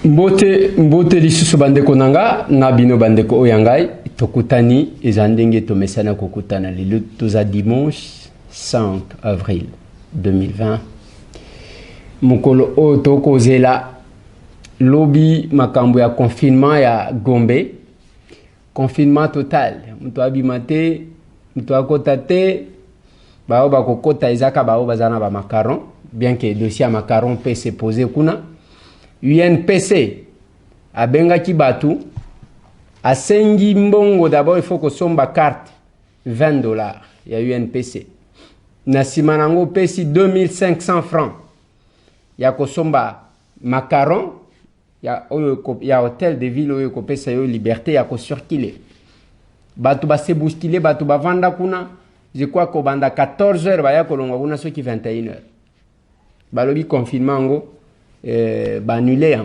Mbote lisusu bandeko nanga na bino bandeko oyangai tokutani ezandenge tomesana kokutana lelo toza dimanche 5 avril 2020 mukolo o tokozela lobi makambo ya confinement ya Gombe, confinement total, mutu abimate mutu akota te bao bakokota ezaka bao bazana ba macaron, bien que dossier à macaron peut se poser kuna. UNPC abengaki batu asengi mbongo. D'abord il faut que somba carte $20 ya UNPC na sima nango pesi 2500 francs ya kosomba macaron ya hôtel de ville oyo kopesa yo liberté ya kosurkile batu base boustile batu bavanda kuna. Je crois ko banda 14h baya kolongwa kuna soki 21h balobi confinement ngo annulé.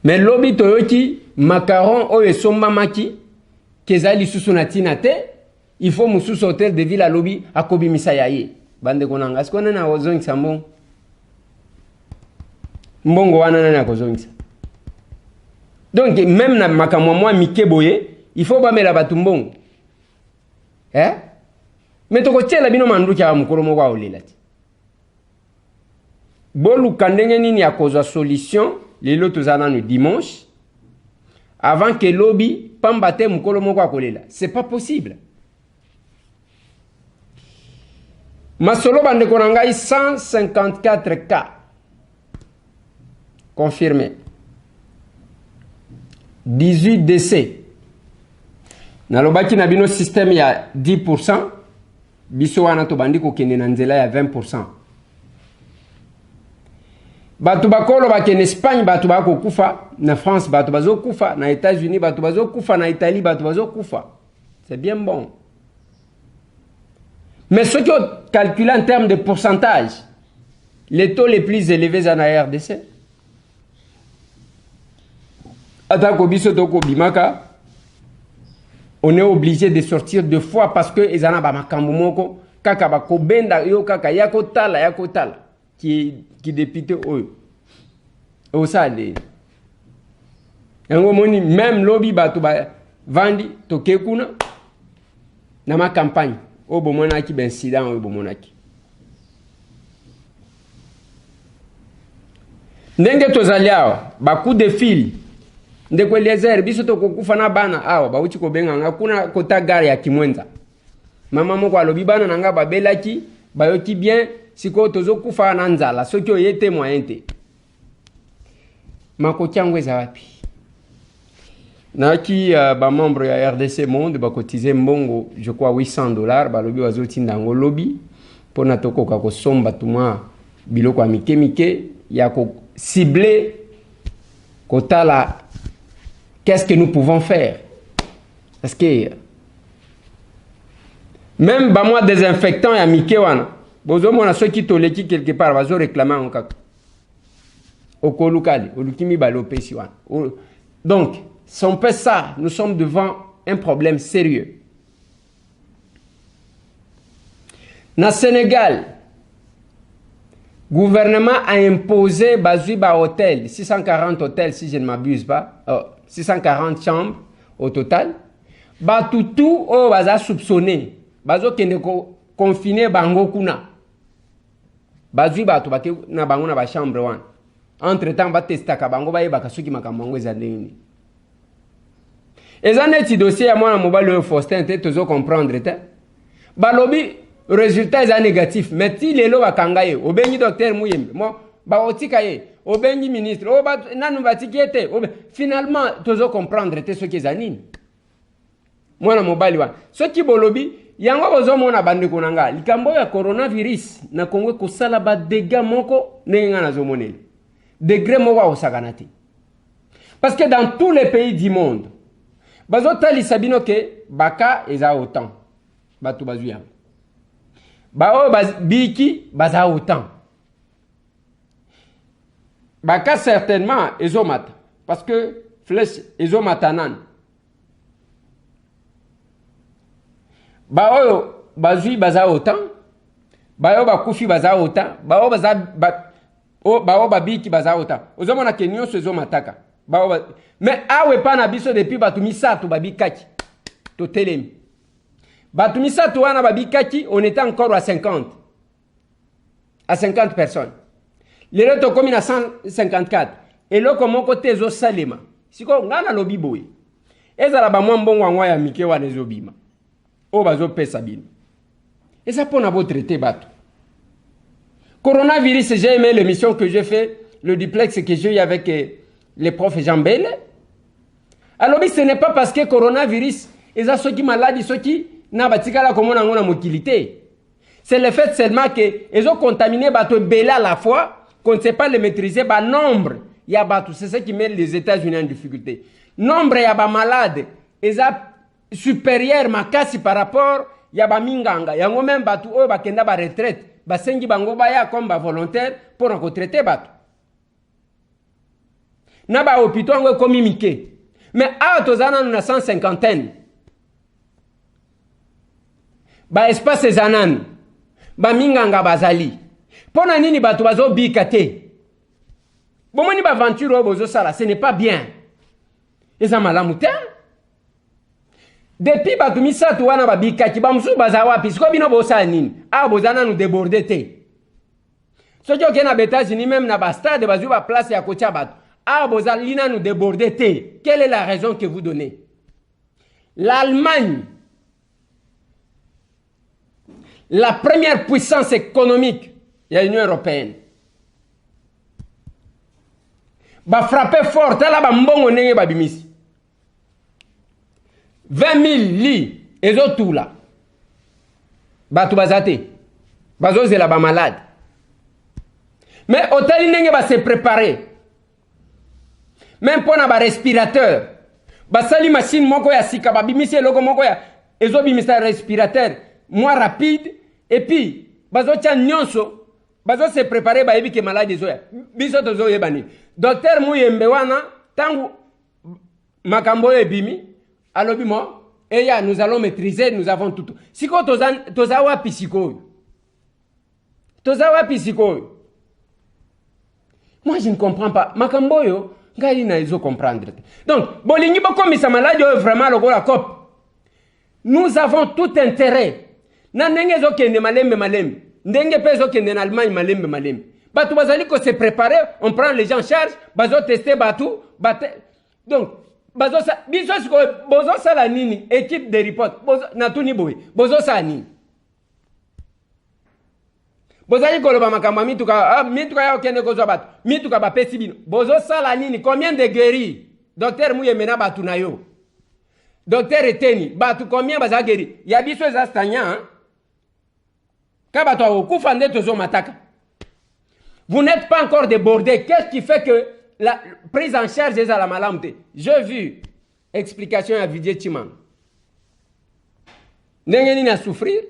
Mais lobi toyoki macaron oyo somba maki kezali susu na tina te, il faut mususu hôtel de ville lobi akobi misaya ye bande konanga sikona na ozongisa mbongo wana na kozongisa. Donc même na makamwa mwa mikeboye il faut bamela batu mbongo mais toko tiela bino manduki ya mukolo moko aolela ti bolu kandenge nini ya kozwa solution lelo tozana no dimanche avant que lobi pambate mukolo moko akolela. C'est pas possible. Masolo bande konangai 154 cas confirmés, 18 décès. Nalobaki na bino système ya 10%, biso wana to bandi ko kende na nzela ya 20%. Batu bakolo bake en Espagne batu bako kufa, na France batu bazo kufa, na États-Unis batu bazo kufa, na Italie batu bazo kufa. C'est bien bon. Mais ce qui est calculé en termes de pourcentage, les taux les plus élevés en RDC. Atako biso toko bimaka, on est obligé de sortir deux fois parce que ezana ba makambo moko kaka ba ko benda yo kaka yako tala qui député oyo o sale yango moni même lobby batu ba vandi to kekuna na ma campagne o bomona ki ben incident o bomona ki ndenge to zaliao ba coup de fil ndeko Eliezer biso to kokufa na bana awa ba uchi ko benga nga kuna kota gare ya Kimwenza mama moko alobi bana nanga babelaki bayoki bien siko tozo kufa na nzala soki oyete moyen te makotiango eza wapi naki ba membre ya RDC Monde ba cotiser mbongo je crois $800 balobi wazotinda ngo lobby pona tokoka ko somba tuma biloko mike ya ko cibler kotala. Qu'est-ce que nous pouvons faire? Parce que même ba moi désinfectant ya mikewana bozo mona soki toleki quelque part bazo réclamer en kaka okolukali olukimi balopesi wana. Donc si on fait ça, nous sommes devant un problème sérieux. Na Sénégal, gouvernement a imposé bazui ba hôtel 640 hôtels si je ne m'abuse pas. 640 chambres au total. Ba tout o baza soupçonné. Bazo kende ko confiner bango kuna. Bazui ba to bake na bango na ba chambre wan. Entre temps ba testa ka bango ba yeba kasuki makambo eza ndeni. Ezane ti dossier ya mwana mobile o Faustin te tozo comprendre te. Ba lobi résultat est négatif. Mais si lelo bakanga ye obengi docteur Muyembe mo ba otika ye obengi ministre o ba nanu batikete finalement tozo comprendre te ce qui zanine mwana mobali wa ce qui bolobi yango bozo mona bande konanga likambo ya coronavirus na Congo ko sala ba dégâts moko nenga na zo moneli degré moko osakana te parce que dans tous les pays du monde bazo tali sabino ke baka eza autant batu bazuya ba o biki baza autant baka certainement ezomata parce que flèche ezomatanan ba oyo bazui baza autant ba yo bakufi baza autant ba o baza o bao babiki bazaota ozomona ke nyonso ezomataka bao mais awe pa na biso depuis batu misato babikaki to telemi batu misato wana babikaki on était encore à 50 personnes lelo to komi na 154 eloko moko te ezosalema siko ngana lobi boye ezala bamwa mbongo angwa ya mike wana ezobima o bazopesa bino eza mpona botraite bato. Coronavirus, j'ai aimé l'émission que j'ai fait, le duplex que j'ai eu avec les profs Jean Bell. Alors, ce n'est pas parce que coronavirus, ils ont ceux qui malades, ceux qui n'ont pas de motilité. C'est le fait seulement qu'ils ont contaminé bateau Bella à la fois, qu'on ne sait pas les maîtriser, bah nombre, il y a bateau, c'est ce qui met les États-Unis en difficulté. Nombre, il y a des malades, ils ont supérieur, ma casse par rapport, il y a des minganga, il y a même bateau, il y a des retraite. Basengi bango baya comme volontaire pour retraiter bato. Na ba hôpital ngo komi mike. Mais a tozana na 150. Ba espace zanan. Ba minganga bazali. Pona nini bato bazo bikate. Bomoni ba aventure bozo sala, ce n'est pas bien. Eza malamu te. Depuis batu misato wana babikaki bamusu bazawa pisiko bino bosa nini a bozana nous déborder te soki okende na États-Unis même na ba stade bazwi ba place ya kotia bato a bozalina nous déborder te. Quelle est la raison que vous donnez? L'Allemagne, la première puissance économique de l'Union européenne, ba frapper fort tala ba mbongo ndenge babimisi 20 000 lits, et autres tout là. Batou bazate. Bazo c'est la ba malade. Mais hôtel n'enge va se préparer. Même pour na ba respirateur. Basali machine moko ya sika ba bimisi logo moko ya ezo bimisa respirateur moins rapide et puis bazo tia nyonso bazo se préparer ba yebi ke malade ezo ya. Biso tozo yebani. Docteur Muyembe wana tangu makambo ebimi alors, et ya, nous allons maîtriser, nous avons tout. Si ko tozawa pisiko. Tozawa pisiko. Moi je ne comprends pas. Makamboyo, ngali na izo comprendre. Donc, bolingi boko misa malade vraiment logo la cop. Nous avons tout intérêt. Na ndenge zo kende malembe. Ndenge pezo kende na Allemagne malembe. Batu bazali ko se préparer, on prend les gens en charge, bazo tester batu, donc bazo sa biso siko bozo sala nini équipe de report bozo natuni boy bozo sa nini bozali koloba makamba mituka ya okende kozwa bato mituka ba pesi bino bozo sala nini combien de guéris docteur Muyembe na batu na yo docteur Eteni batu combien baza guéri ya biso za stanya ka bato okufa nde tozo mataka. Vous n'êtes pas encore débordé. Qu'est-ce qui fait que la prise en charge est à la malamté? J'ai vu explication à Vijay Chimang. N'engeni na souffrir.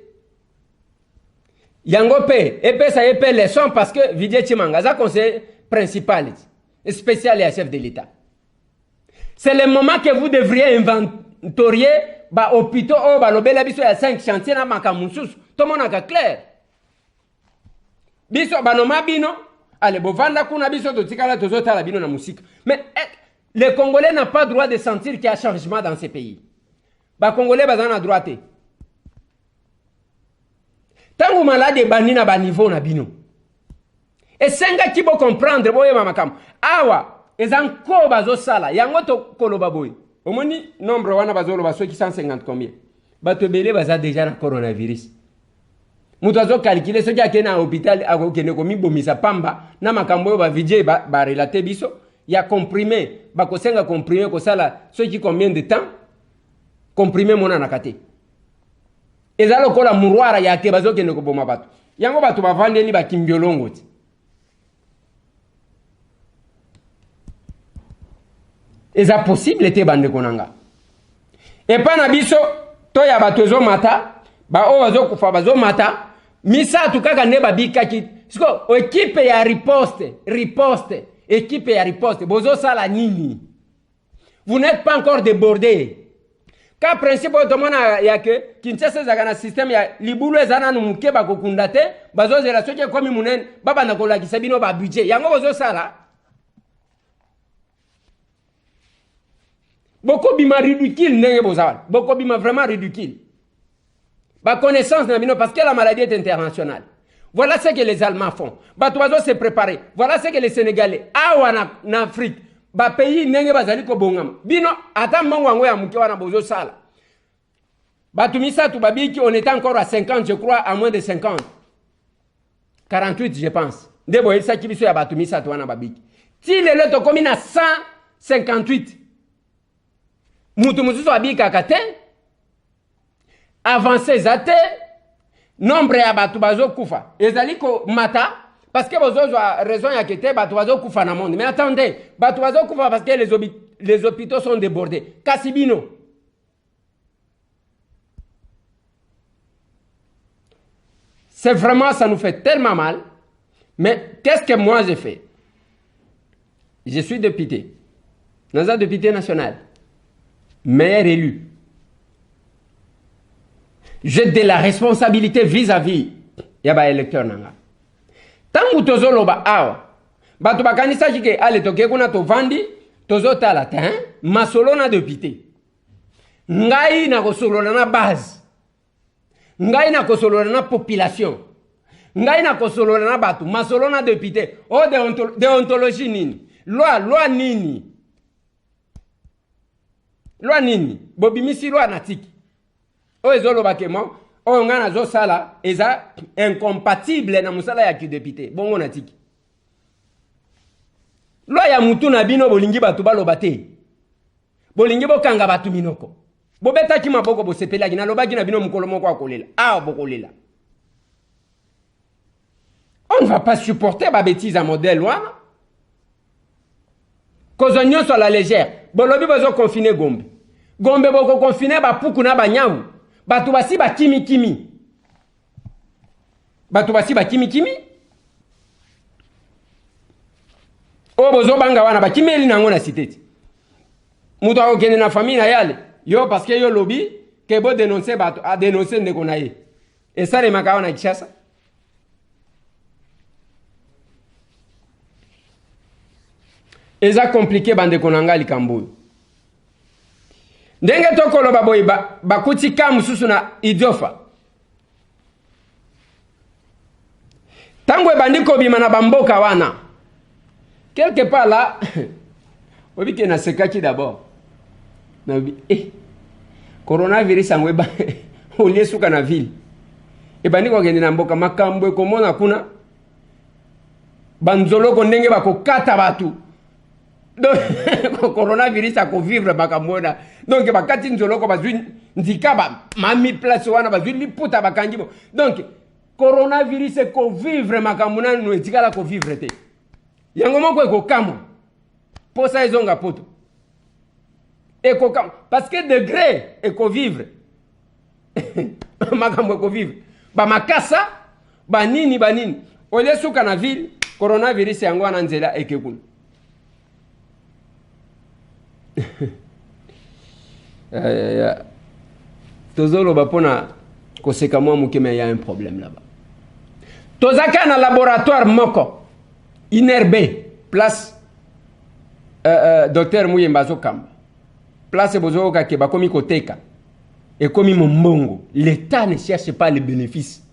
Yango pe ça épée leçon parce que Vijay Chimang a conseiller principal spécial et chef de l'État. C'est le moment que vous devriez inventorier ba hôpitaux oh ba lobela biso ya 5 chantiers na makamususu. Tout le monde a clair. Biso banoma bino allez bovanda kuna biso to tikala tozota la bino na musika. Mais les Congolais n'ont pas droit de sentir qu'il y a changement dans ces pays. Ba Congolais bazana droit te. Tangu malade bani na ba niveau na bino. Et senga kibo comprendre boye mamakam. Awa ezanko bazo sala yango to koloba boye. Omoni nombre wana bazolo baso qui 150 combien. Bato belé baza déjà na coronavirus. Mutazo calculer ce qui a été dans l'hôpital a kene komi bomisa pamba na makambo ba vidje ba relater biso ya comprimé ba kosenga comprimé ko sala ce qui combien de temps comprimé mona nakate ezalo kola murwara ya ke bazo kene ko boma bato yango bato ba vandeli ba kimbiolongo ti eza possible te bande konanga et pa na biso to ya bato zo mata ba o bazo kufa bazo mata misa tukaka ne babika ki siko équipe ya riposte équipe ya riposte bozo sala nini. Vous n'êtes pas encore débordé. Ka principe otomona ya ke Kinshasa ezaka na système ya libulu ezana no muke bakokunda te bazozela soki ekomi munene babanda kolakisa bino ba budget yango bozosala bokobima ridicule ndenge bozala bokobima vraiment ridicule ba connaissance na bino parce que la maladie est internationale. Voilà ce que les Allemands font. Bato bazo se préparer. Voilà ce que les Sénégalais awa na Afrique ba pays ndenge bazali ko bongama bino ata mbongo yango ya muke wana bozo sala bato misatu babiki on était encore à 50 je crois à moins de 50 48 je pense ndebo elisa kibiso ya bato misatu wana babiki ti lelo to komi na 158 mutu mususu abika kate avancer zate nombre ya bato bazo kufa ezali ko mata parce que vous avez raison, il y a que des bateaux qui dans le monde. Mais attendez, bateaux qui parce que les hôpitaux sont débordés. Cassibino. C'est vraiment, ça nous fait tellement mal. Mais qu'est-ce que moi j'ai fait? Je suis député. Dans un député national. Meilleur élu. J'ai de la responsabilité vis-à-vis. Il y a des électeurs. Tangu tozoloba awa bato bakanisa jike ale toke kuna to vandi tozotala te masolo na député ngai na kosolola na base ngai na kosolola na population ngai na kosolola na bato masolo na député o déontologie nini loi nini bobimisi loi na tiki o ezoloba ke mo o ngana zo sala eza incompatible na musala ya ki député bongo na tiki lo ya mutu na bino bolingi batu baloba te bolingi bokanga batu minoko bobeta ki maboko bosepelaki na lobaki na bino mukolo moko akolela bokolela on ne va pas supporter ba bêtise à modèle wana kozo nyonso la légère bolobi bazo confiner gombe boko confiner ba puku na banyawu batu basi ba kimi o bozo banga wana ba kimeli nango na cité mutu akokende na famille na yale yo parce que yo lobby ke bo dénoncer batu a dénoncer ndeko na ye et ça les makao na Kinshasa eza compliqué bande konanga likambo ndenge tokoloba boy bakuti kamususu na idiofa tango ebandiko bima na bamboka wana quelque part là obi ke na sekaki d'abord na bi coronavirus angwe ba olie suka na ville ebandiko kende na mboka makambo ekomona kuna banzoloko ndenge bakokata batu donc coronavirus a vivre bakamona donc bakati nzoloko bazwi ndika mami place wana bazwi liputa bakangibo donc coronavirus ko vivre makamona no etikala ko vivre te yango moko eko kamo posa ezonga poto eko kamo parce que degré eko vivre makambo eko vivre ba makasa banini ole suka na ville coronavirus yango wana nzela ekekuna Tozolo bapona koseka mwa mukeme ya un problème là-bas. Tozaka na laboratoire moko inerbe place docteur Muyemba Zokamba. Place bozo ka ke bakomi koteka et komi mombongo. L'État ne cherche pas les bénéfices.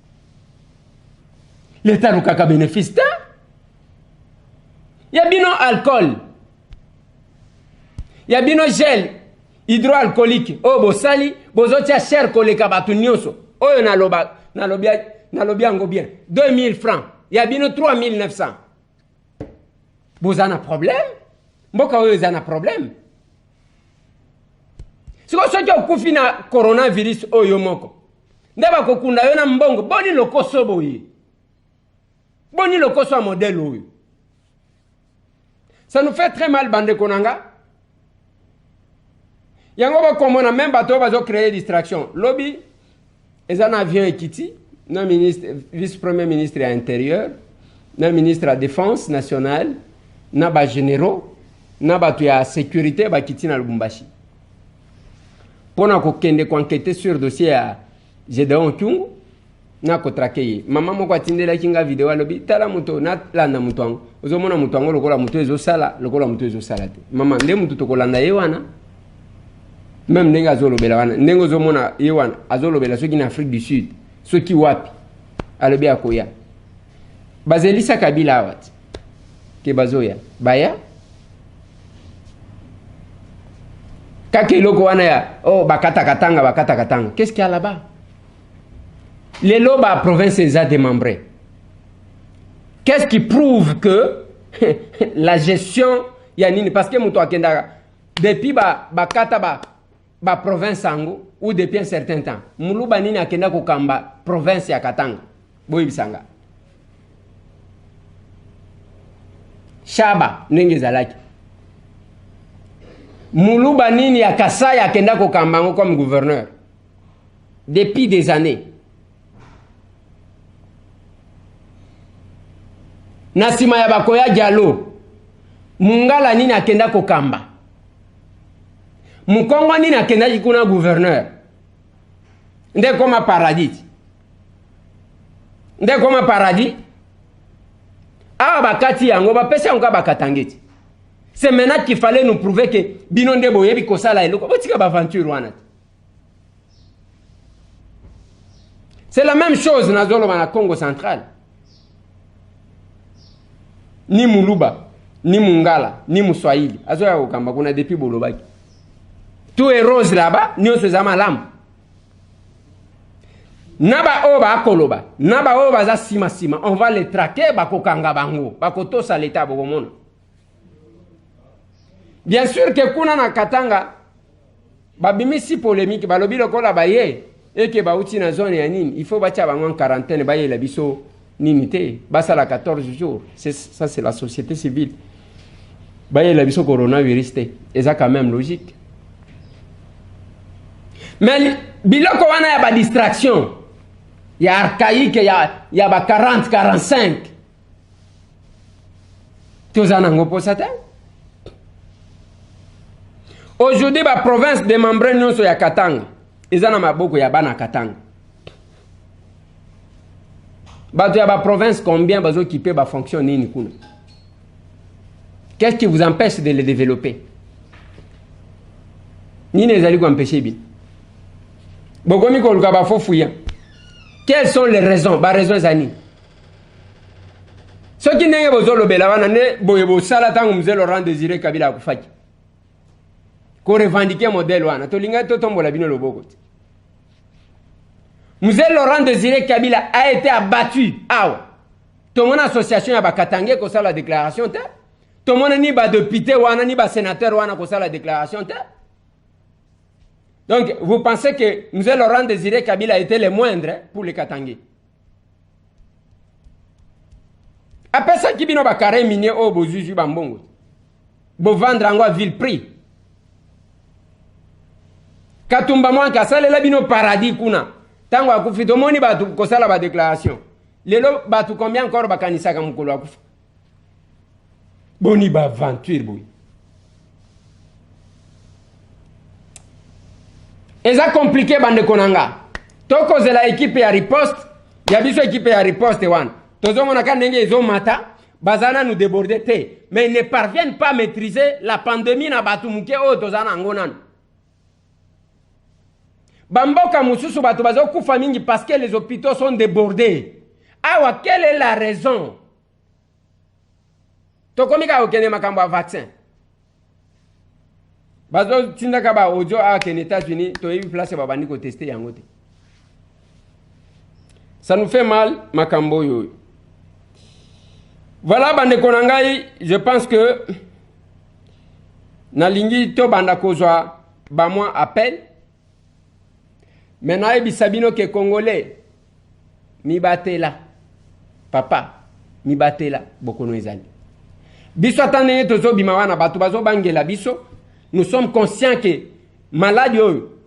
L'État n'a pas bénéfice. Il y a bien alcool. Il y a bien gel hydroalcoolique. Oh, bosali, bozotia cher koleka batu nyonso. Oh, nalobia ngo bien. 2000 francs. Il y a bien 3900. Vous avez un problème? Mboka vous avez un problème? Si vous avez un coronavirus, oyo moko. Ndeba kokunda yo na mbongo. Boni lokoso boye. Boni lokoso a modèle oyo. Ça nous fait très mal, bande konanga. Yango ba komona même bato bazo créer distraction. Lobby est un avion ekiti, non ministre vice-premier ministre à l'intérieur, non ministre à la défense nationale, na ba généraux, na ba tu ya sécurité ba kiti na Lubumbashi. Pona ko kende ko enquêter sur dossier à Gédéon Kyungu na ko traquer mama moko atindela kinga vidéo alobi tala muto na landa muto ango ozomona muto ango lokola muto ezo sala te mama nde muto to kolanda ye wana même ndenge azolobela wana ndenge ozomona ye wana azolobela soki na Afrique du Sud soki wapi alobi akoya bazelisa Kabila awati ke bazoya baya kake loko wana ya oh bakata katanga qu'est-ce qu'il y a là-bas? Les lobes à province est démembrée. Qu'est-ce qui prouve que la gestion yanini parce que muto akenda depuis bakata ba province ango ou depuis un certain temps muluba nini akenda ko kamba province ya Katanga boyibisanga shaba ndenge zalaki muluba nini ya Kasai akenda ko kamba ngo comme gouverneur depuis des années. Nasima ya bakoya Diallo mungala nini akenda ko kamba mukongo nini akenda jikuna gouverneur nde koma paradis awa bakati yango bapesa yango bakatangeti. C'est maintenant qu'il fallait nous prouver que bino nde boyebi kosala eloko botika ba aventure wana. C'est la même chose na zolo na Congo central. Ni muluba, ni mungala, ni muswahili. Azoya kokamba kuna depuis bolobaki. Tout est rose là-bas, ni osezama lam. Naba oba akoloba, naba oba za sima, on va les traquer bakokanga bango, bakotosa l'état bokomono. Bien sûr que kuna na Katanga babimisi polémique balobi lokola baye et que bauti na zone ya nini, il faut batia bango en quarantaine baye la biso nimité, basa la 14 jours. Ça c'est la société civile. Baye la biso coronavirus té, et ça quand même logique. Mais biloko wana ya ba distraction. Ya archaïque, ya ba 40 45. Tozana ngopo sata. Aujourd'hui ba province de membre nyonso ya Katanga. Ezana maboko ya bana Katanga. Bato ya ba province combien bazo occupé ba fonction nini kuna? Qu'est-ce qui vous empêche de les développer? Nini ezali ko empêcher bi? Bokomi ko luka ba fofuya. Quelles sont les raisons? Ba raisons zani. Ce qui n'est pas le belawana ne boyebo sala tangu mzee Laurent Désiré Kabila akufaki. Ko revendiquer modèle wana to linga to tombola bino loboko. Mzee Laurent Désiré Kabila a été abattu. Awa. To mon association ya bakatangé ko sala déclaration te. To mon ni ba député wana ni ba sénateur wana ko sala déclaration te. Donc, vous pensez que Mzee Laurent Désiré Kabila était le moindre pour les Katangais? Après ça, qui bino bakare minier au bozuzu bambongo. Bo vendre en à vil prix. Katumba mwa kasale la bino paradis kuna. Tango akufito moni batu kosala ba déclaration. Lelo batu combien encore bakanisa ka mukolo akufa. Boni ba aventure boy. Et ça compliqué bande konanga. Toko zela équipe ya riposte, ya biso équipe ya riposte wan. Tozo monaka ndenge ezo mata, bazana nous déborder te, mais ils ne parviennent pas à maîtriser la pandémie na batu muke o tozana ngonan. Bamboka mususu batu bazo kufa mingi parce que les hôpitaux sont débordés. Awa, quelle est la raison? Toko mika okene makambo vaccin. Bazo tinda kaba audio a ken États-Unis to yebi place ba bandi ko tester yango te. Ça nous fait mal makambo yo. Voilà bande konangai, je pense que na lingi to banda kozwa ba moi appel. Maintenant ebi sabino ke congolais mi batela. Papa mi batela bokono ezali. Biso atane tozo bimawana batu bazo bangela biso. Nous sommes conscients que maladie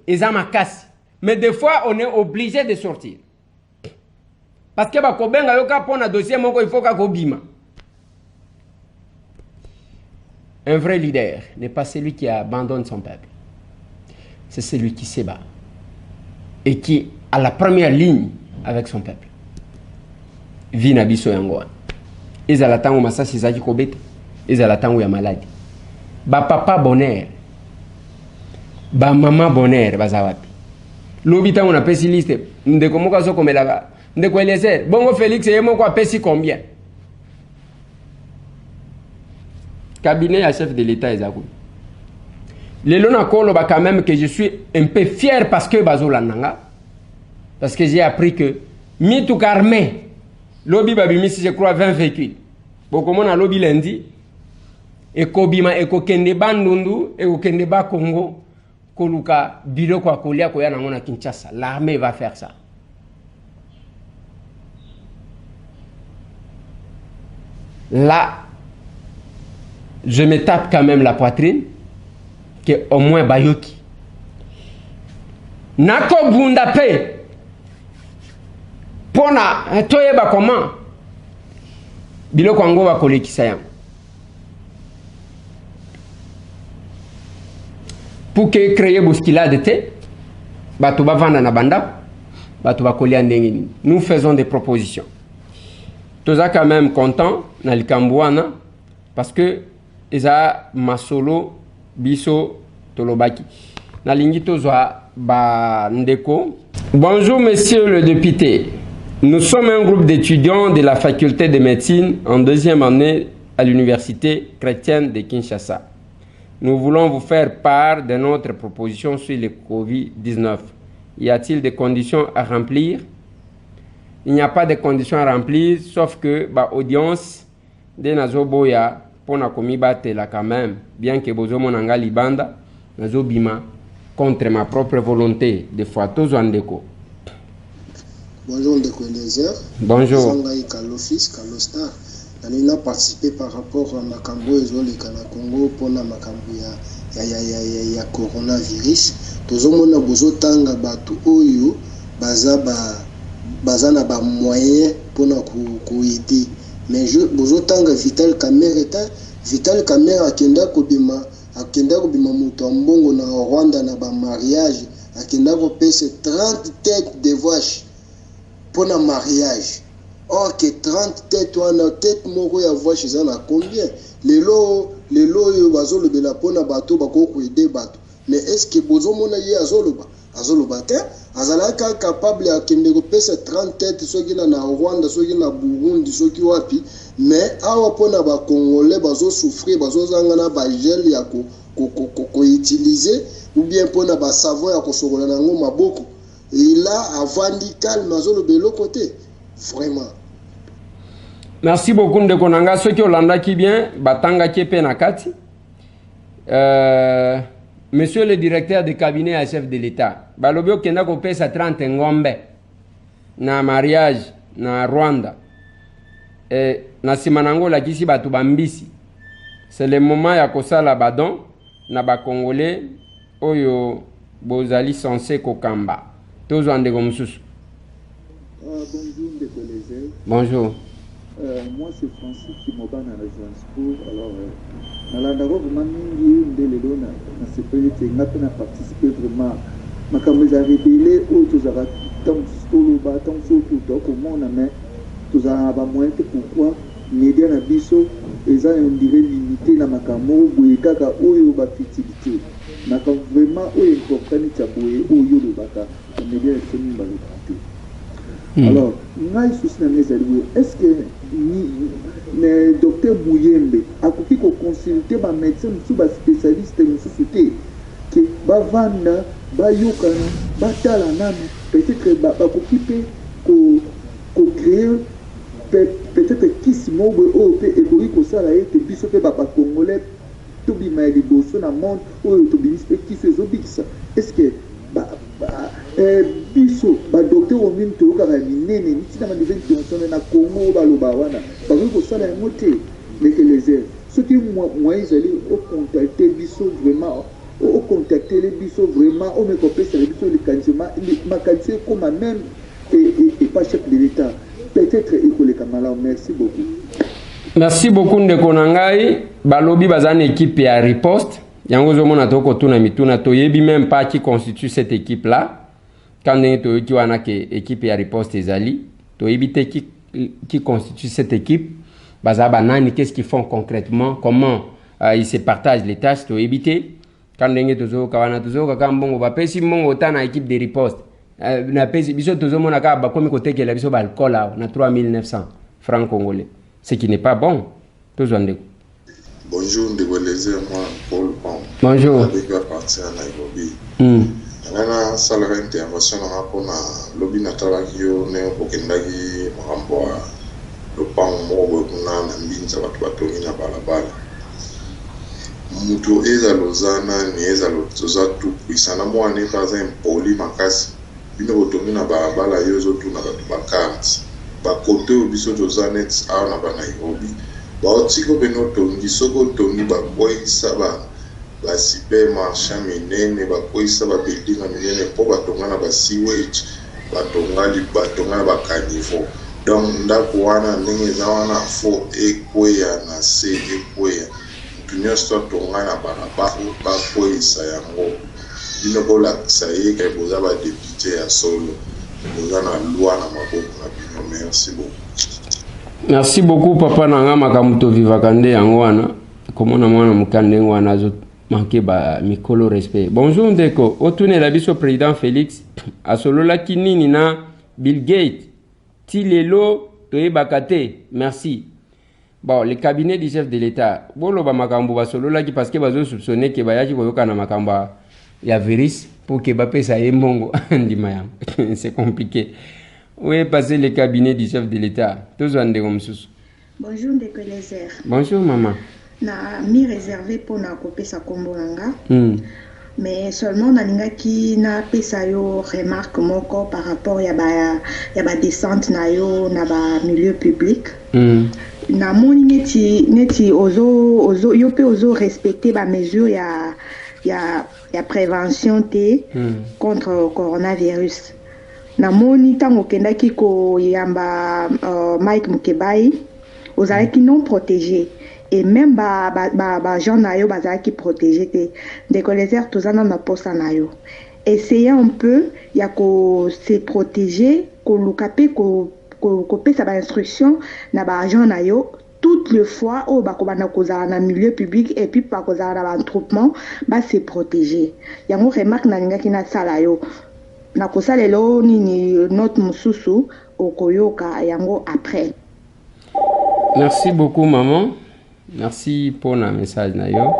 est à ma casse. Mais des fois, on est obligé de sortir. Parce que bakobenga yoka pona dossier moko il faut ka kobima. Un vrai leader n'est pas celui qui abandonne son peuple. c'est celui qui se bat et qui est à la première ligne avec son peuple. Vina biso yango. Ils à tango masasi zaki kobeta. Ils à tango ya maladie. Ba papa bonheur. Ba maman bonheur bazawapi. Lobita on a pesi liste. Ndeko moka zo komela. Ndeko Eliezer. Bongo Félix yemo kwa pesi combien? Cabinet à chef de l'État Ezakou. Le lona kolo ba quand même que je suis un peu fier parce que bazola nanga. Parce que j'ai appris que mitou karmé lobby babimi si je crois 20 véhicules. Beaucoup mon a lobby lundi et kobima et kokende bandundu et kokende ba Congo koluka biro kwa kolia ko yana ngona Kinshasa. L'armée va faire ça. Là je me tape quand même la poitrine que au moins bayoki. Nako bunda pe pona toyeba comment biloko yango bakolekisa yango pour que créer bousculade te bato bavanda na banda bato bakolia ndenge nini. Nous faisons des propositions. Toza quand même content na likambwana parce que eza masolo biso tolobaki na lingi tozwa ba ndeko. Bonjour monsieur le député. Nous sommes un groupe d'étudiants de la faculté de médecine en deuxième année à l'université chrétienne de Kinshasa. Nous voulons vous faire part de notre proposition sur le Covid-19. Y a-t-il des conditions à remplir? Il n'y a pas de conditions à remplir, sauf que l'audience de Nazoboya pour na komibate là quand même, bien que bozomo nanga libanda, Nazobima contre ma propre volonté de fois Tozwandeko. Bonjour Ndeko Eliezer. Bonjour. Sangai Kalofis, Kalostar. On a participé par rapport à Makambo et Zolika na Congo pour la Makambo ya coronavirus. Tozomona bozotanga batu oyo bazana ba moyen pour na aider. Mais je bozotanga Vital Kamerhe akenda kobima muto mbongo na Rwanda na ba mariage akenda ko pesa 30 têtes de vache pour un mariage. Or que 30 têtes ou une tête moko ya vache ça na combien? Les lots yo bazolo bela pona bato bako aider bato. Mais est-ce que bozo mona ye azoloba te azalaka capable ya kende ko pesa 30 têtes soki na Rwanda soki na Burundi soki wapi? Mais awa pona ba congolais bazo souffrir bazo zanga na ba gel ya ko utiliser ou bien pona ba savon ya ko sokola nango maboko. Et là, avant de calme, de l'autre côté. Vraiment. Merci beaucoup de Konanga. Ceux qui ont qui bien, Batanga Kepe Nakati. Monsieur le directeur de cabinet à chef de l'État, Balobio Kenda Kopé sa 30 ngombe na mariage na Rwanda. Na simanango la kisi batu bambisi. C'est le moment ya kosala badon na ba Congolais oyo bozali censé kokamba. Bonjour, Ndeko Eliezer. Bonjour. Moi, c'est Francis Kimoba dans la Johannesburg. Alors, dans la Naro, vraiment, il y a participé vraiment. Ma caméra a révélé, tous ont tant de tant de comment on a mis, tous ont moins que pourquoi, médias na biso, et ça, on dirait limité dans ma caméra, bouyekaka, oyo ba fertilité. Na vraiment, oyo comprendre tchaboye, oyo le baka. Alors, est-ce que le docteur Bouyembe a consulté un médecin ou un spécialiste de la société qui va vendre, va yokana, va talanana, peut-être qu'on crée peut-être qui se mouve au pays et qu'on s'en a été bisoté par Congolais, tout le monde est beau sur le monde, ou tout le monde qui se zobix. Est-ce que biso ba docteur omini to ka minene ni tina mandeze international na Congo ba loba wana ba ko sala ngote mais que les airs ce qui moi ils allaient au contacter biso vraiment au contacter les biso vraiment au me copé sur les biso le candidat ma candidat comme même et pas chef de l'État peut-être école Kamala. Merci beaucoup. Merci beaucoup Ndeko Nangai balobi bazana équipe ya riposte Yango zomona toko tuna mituna to yebi même pas qui constitue cette équipe là. Quand on est qui wana ke équipe ya riposte ezali, to yebi qui constitue cette équipe. Bazaba nani, qu'est-ce qu'ils font concrètement, comment ils se partagent les tâches, to yebi quand on est tozo kawana tozo kakambongo ba pesi mongo tana équipe de riposte. Na pesi biso tozo mona ka ba komi côté que la biso ba alcool na 3900 francs congolais. Ce qui n'est pas bon. Tozo ndeko. Bonjour, moi Paul Pong. Bonjour. Avec la partie à Nairobi. Nana salaire intervention na pona lobi na talakio ne okendaki makambo ya lopango moko kuna na mbinza watu batongi na balabala. Mutu eza lozana ni eza lozoza tu puisana mwana kaza impoli makasi. Bino botongi na balabala yozo tu na batu bakart. Ba kote obiso tozanet a na ba Nairobi. Baotiko beno tongi soko tongi bakwisa ba supermarché minene bakwisa ba building minene po batongana ba sewage batongana ba caniveau. Donc ndako wana ndenge za wana fo ekweya na se ekweya tunyosto tongana barabara bakwisa yango bino kolakisa ye ke boza ba député ya solo boza na loi na maboko na bino. Merci beaucoup. Merci beaucoup papa nanga makamuto vivaka nde yango wana komona mwana mukande wana zo manqué ba mikolo respect. Bonjour ndeko otune la biso président Félix asolola kinini na Bill Gates tilelo toyebakate. Merci. Bon, le cabinet du chef de l'État bolo ba makambo basolola ki parce que bazo soupçonner que bayaki koyoka na makamba ya virus pour que bapesa yemongo ndima yam. C'est compliqué. Où est passé le cabinet du chef de l'État? Bonjour, Ndeko Lézer. Bonjour, maman. Na mi réservé pour na kopesa kombolanga. Mais seulement na lingaki na pesa yo remarque moko par rapport ya ba descente na yo na ba milieu public. Na moni neti ozo yo pe ozo respecter ba mesure ya prévention contre coronavirus. Namoni tango kendaki ko yamba Mike Mukebai ozalaki non protégé et même ba gens na yo bazalaki protégé te Ndeko Lézer tozana na posa na yo essayer un peu ya ko se protéger ko lukape ko pesa ba instruction na ba gens na yo toutes les fois au bakobana kozala na milieu public et puis pa kozala na ba attroupement ba se protéger yango remarque na lingaki na sala yo na kosalelo nini notre mususu okoyoka yango après. Merci beaucoup maman. Merci pour le message na yo.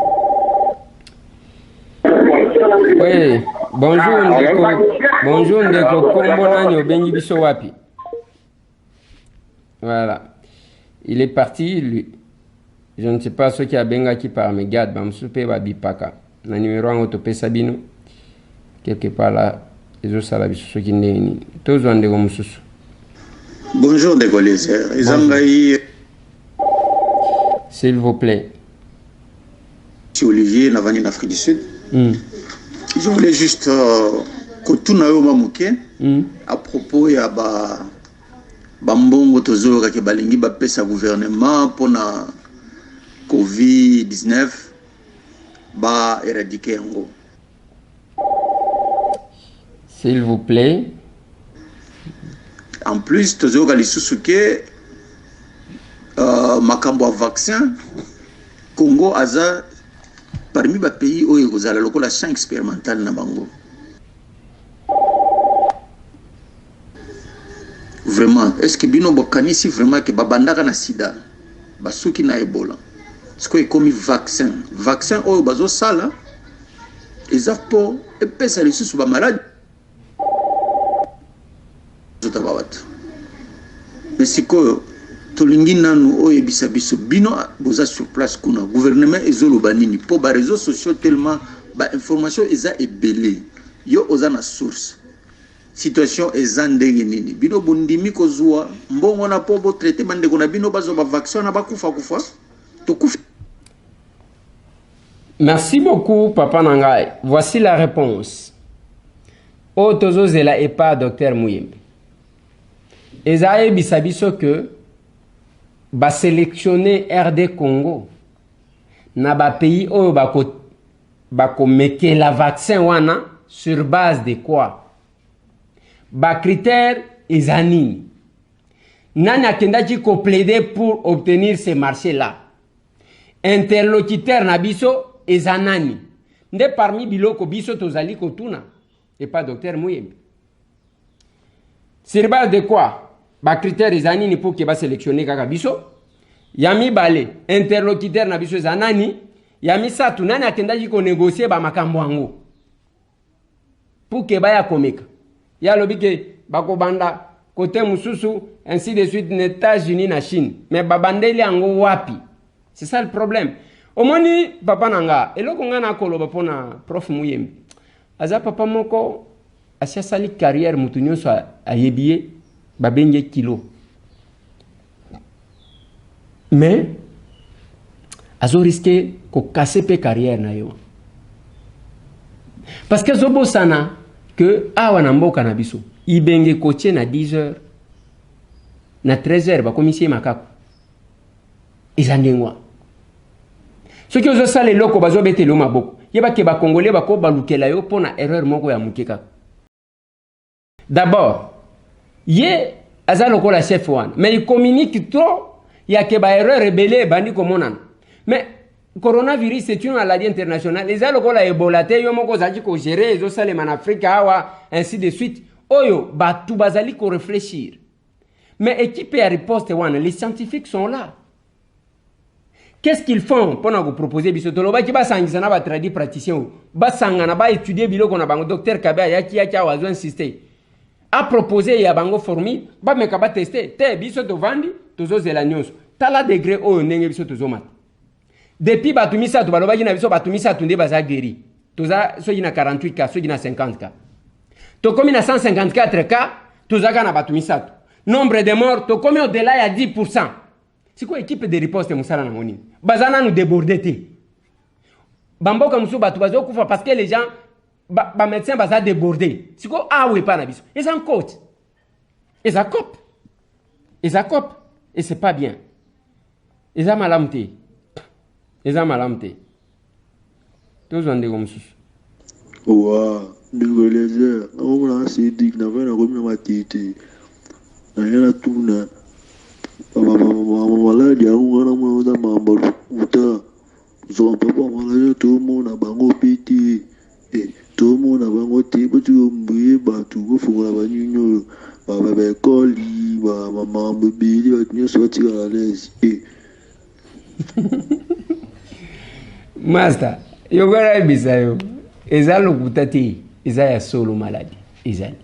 Oui, bonjour ndeko. Bonjour ndeko kombo nani obengi biso wapi? Voilà. Il est parti lui. Je ne sais pas ce qui a benga qui par mes gars ba msupe ba bipaka. Na numéro en autope Sabino. Quelque part là. Bonjour Ndeko Lézer. S'il vous plaît. C'est Olivier Navani d'Afrique du Sud. Je voulais juste que tout na yo mamuke à propos ya ba mbongo tozo ka balingi ba pesa gouvernement pour na COVID-19 ba éradiquer yango. S'il vous plaît. En plus, toujours à l'Issousuke, makambo vaccin, Congo aza parmi les pays où il y a le champ expérimental na bango. Vraiment, est-ce que bino bokani si vraiment que babandaka na sida, basuki na Ebola, ce que comme vaccin au bazo sala, ils ont pour et pesa les sous ba malade. Mais c'est que tolingi nanu oyebisa biso bino boza sur place kuna gouvernement ezoloba nini po ba réseaux sociaux tellement ba information eza ebele yo oza na source situation eza ndenge nini bino bondimi kozwa mbongo na po bo traiter bandeko na bino bazo ba vaccin na bakufa to kufa. Merci beaucoup papa Nangai. Voici la réponse. Otozo zela et pas docteur Mouyembe. Ezae bisabiso que ba sélectionner RD Congo na ba pays oyo ba ko bakomeke la vaccin wana sur base de quoi? Ba critère ezanini. Nani akendaki ko plaider pour obtenir ces marchés là. Interlocuteur na biso ezanani. Nde parmi biloko biso tozali kotuna et pas docteur Muyembe. Sur base de quoi? Ba critère ezanini pour que ba sélectionner kaka biso. Yami bale interlocuteur na biso ezanani. Yami satu nani akendaki ko négocier ba makambo ango. Pour que ba ya komeka. Ya lobi ke bako banda côté mususu ainsi de suite les États-Unis na Chine. Mais babandeli ango wapi? C'est ça le problème. Omoni papa nanga eloko nga na koloba pona prof Muyembe. Aza papa moko asia sali carrière mutu nyonso ayebie babenge kilo. Mais azo risqué ko casser pe carrière na yo. Parce que zobo sana que awa na mboka na biso ibenge coaché na 10h na 13h ba komisie makako. Izandengwa. Ce que je sais les locaux bazo bete lo maboko. Yeba ke ba congolais ba ko balukela yo pona erreur moko ya mukeka. D'abord, ye azalo ko la chef one, mais il communique trop, il y a que ba erreur rebelle bandi komonana. Mais coronavirus c'est une maladie internationale. Les azalo ko la Ebola te yo moko zaji ko gérer zo sale en Afrique awa ainsi de suite. Oyo ba tout bazali ko réfléchir. Mais équipe à riposte one, les scientifiques sont là. Qu'est-ce qu'ils font pour nous proposer bisotolo ba ki ba sangisa na ba tradi praticien ba sangana ba étudier biloko na bango docteur Kabea yaki wazo insister a proposer ya bango formule ba meka ba tester te bisoto vandi tozo zela nyonso tala degré oyo ndenge bisoto zo mata depuis batumisa to baloba na biso batumisa tunde baza guéri toza soki na 48 cas soki na 50 cas to komi na 154 cas toza kana batumisa nombre de morts to komi au-delà ya 10%. C'est quoi équipe de riposte musala na ngoni? Bazana nous déborder. Bamboka musu batu bazo kufa parce que les gens ba médecins baza déborder. C'est quoi ah oui pas na biso. Ils en coach. Ils en cop. Ils en cop et c'est pas bien. Ils en malamté. Ils en malamté. Tous on comme ça. Ouah, désolé, on l'a assez dit na vena comme ma tête. Na yana tuna. Maladi ya ungana mwana mambo uta zomba ba maladi to mona bango piti to mona bango tipo tumbuye batu go funga banyinyo ba ba koli ba mama mbili batunyo soti la lezi Master yo gara bisayo ezalo kutati ezaya solo maladi ezali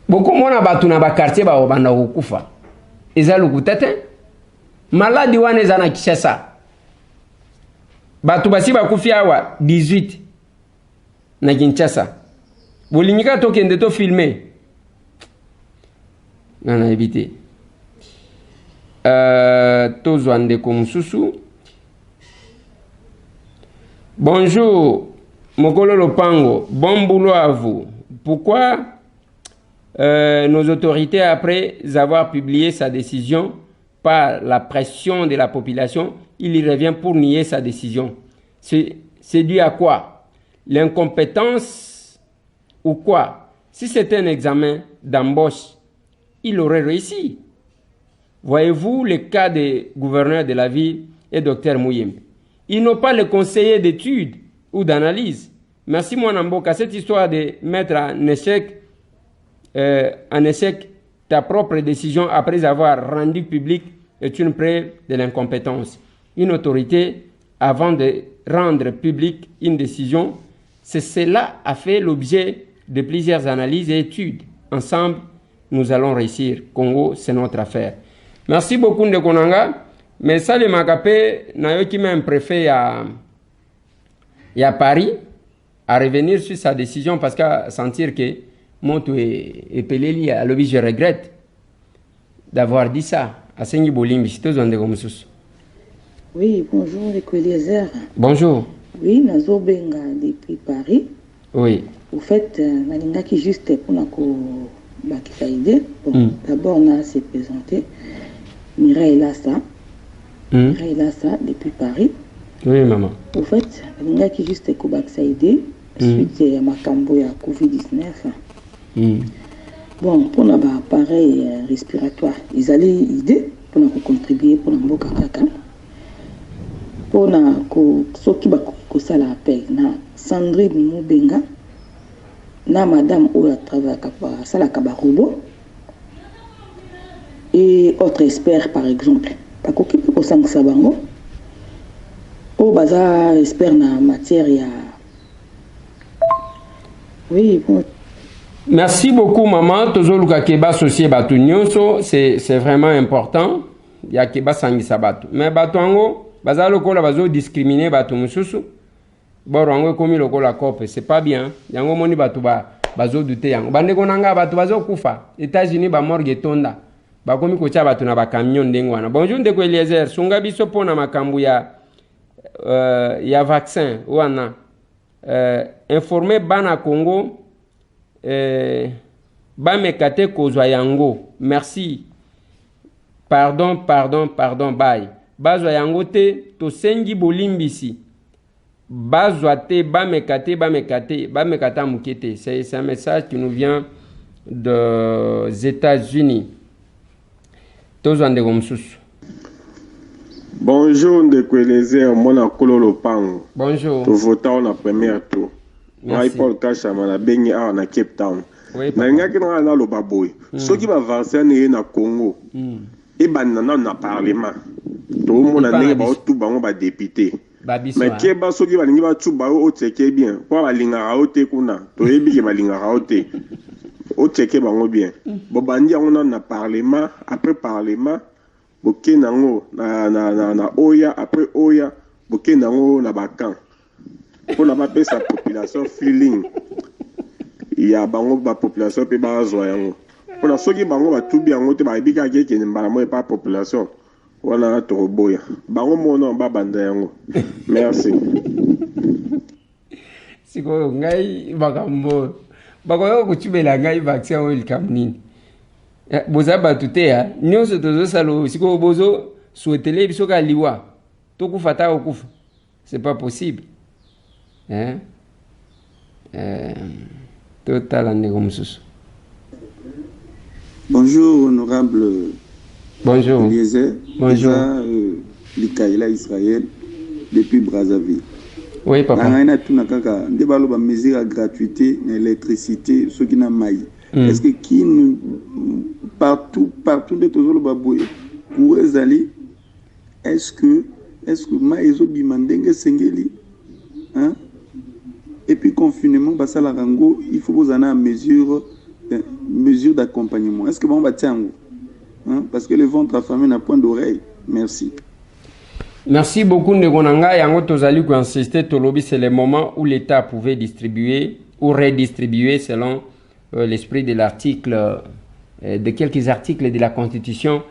Beaucoup mona batu na ba quartier ba obanda kufa. Eza lukutete. Maladi wane za na Kinshasa. Batu basi ba kufia wa 18 na Kinshasa. Bolinyika to kende to filmer. Nana éviter. Tozo ande komsusu. Bonjour Mokolo Lopango, bon boulot à vous. Pourquoi nos autorités, après avoir publié sa décision par la pression de la population, il y revient pour nier sa décision? C'est dû à quoi? L'incompétence ou quoi? Si c'était un examen d'embauche, il aurait réussi. Voyez-vous le cas des gouverneurs de la ville et Dr Muyembe. Ils n'ont pas le conseiller d'études ou d'analyse. Merci mon Mboka, cette histoire de mettre en échec ta propre décision après avoir rendu public est une preuve de l'incompétence. Une autorité, avant de rendre publique une décision, cela a fait l'objet de plusieurs analyses et études. Ensemble, nous allons réussir. Congo, c'est notre affaire. Merci beaucoup Ndekonanga. Mais ça, le Magapé, n'a eu qui même préfet à Paris à revenir sur sa décision parce qu'à sentir que Montou et Peleli, à l'objet, je regrette d'avoir dit ça. À Sengi Bolimbi, c'est tout de comme ça. Oui, bonjour, Eliezer. Bonjour. Oui, Nazo Benga depuis Paris. Oui. Au fait, Nalinga qui juste pour la idée. Bon, d'abord, on a s'est présenté. Mireille Lassa. Mireille Lassa depuis Paris. Oui, maman. Au fait, juste balingaki juste kobakisa idée suite ya makambo ya COVID-19. Bon, pour na appareil respiratoire ezali idée pour na contribuer pour na mboka kaka pour na soki bakosala appel na Sandrine Mubenga na madame oyo asalaka robot et autres experts par exemple bakoki mpe kosangisa bango oyo baza expert na matière ya oui bon. Merci beaucoup maman tozoluka keba associé bato nyonso c'est vraiment important ya keba sangisa bato mais bato yango baza lokola bazo discriminer bato mususu boro yango komi lokola kope c'est pas bien yango moni bato bazo douter yango bandeko nanga bato bazo kufa États-Unis ba morgue tonda bakomi kocha bato na ba camion ndengo wana. Bonjour ndeko Eliezer sunga biso pona makambu ya vaccin wana informer bana Congo bamekate kozwa yango merci pardon bye bazwa yango te tosengi bolimbisi bazwa te bamekata mukete. C'est un message qui nous vient des États-Unis. Tozwa ndeko mususu. Bonjour ndeko Eliezer mona kololo pango. Bonjour. To vota na première tour. Merci. Paul Kachama na bengi a na Cape Town. Oui, na ngaki na lo baboy. Soki ba vaccin na Congo. Et banana na parlement. To mona ndenge ba otu bango ba député. Mais keba soki ba lingi ba tu ba o teke bien. Kwa ba linga ote kuna. To yebi ke ba linga ote. O teke bango bien. Bo bandi yango na parlement, après parlement, bo kenango na oya, après oya, bo kenango na bakan. Pour na ba sa population feeling. Ya bango ba population pe ba zo yango. Pour na soki bango ba tubi yango te ba ibika ke mbala mo pa population. Wana to boya. Bango mono ba banda yango. Merci. Siko ngai bakambo. Bakoyo kuchubela ngai vaccin oil kamnini. Boza batute ya nyonso tozo salo siko bozo souhaitele biso ka liwa. Tokufata okufa. C'est pas possible. Total ndeko mususu. Bonjour honorable. Bonjour. Eliezer. Bonjour. Likaila Israël depuis Brazzaville. Oui papa. Nanga tuna kaka ndebalo ba mesure à gratuité na électricité ce qui na mai. Est-ce que qui partout de tozolo baboye pour ezali est-ce que mai zo bimandenge sengeli hein? Et puis confinement basala rango il faut vous en avoir mesure d'accompagnement. Est-ce que bon va tiango hein? Parce que le ventre affamé n'a point d'oreille. Merci. Merci beaucoup Ndegonanga. Yango tozali ko insister tolobi c'est le moment où l'État pouvait distribuer ou redistribuer selon l'esprit de l'article de quelques articles de la Constitution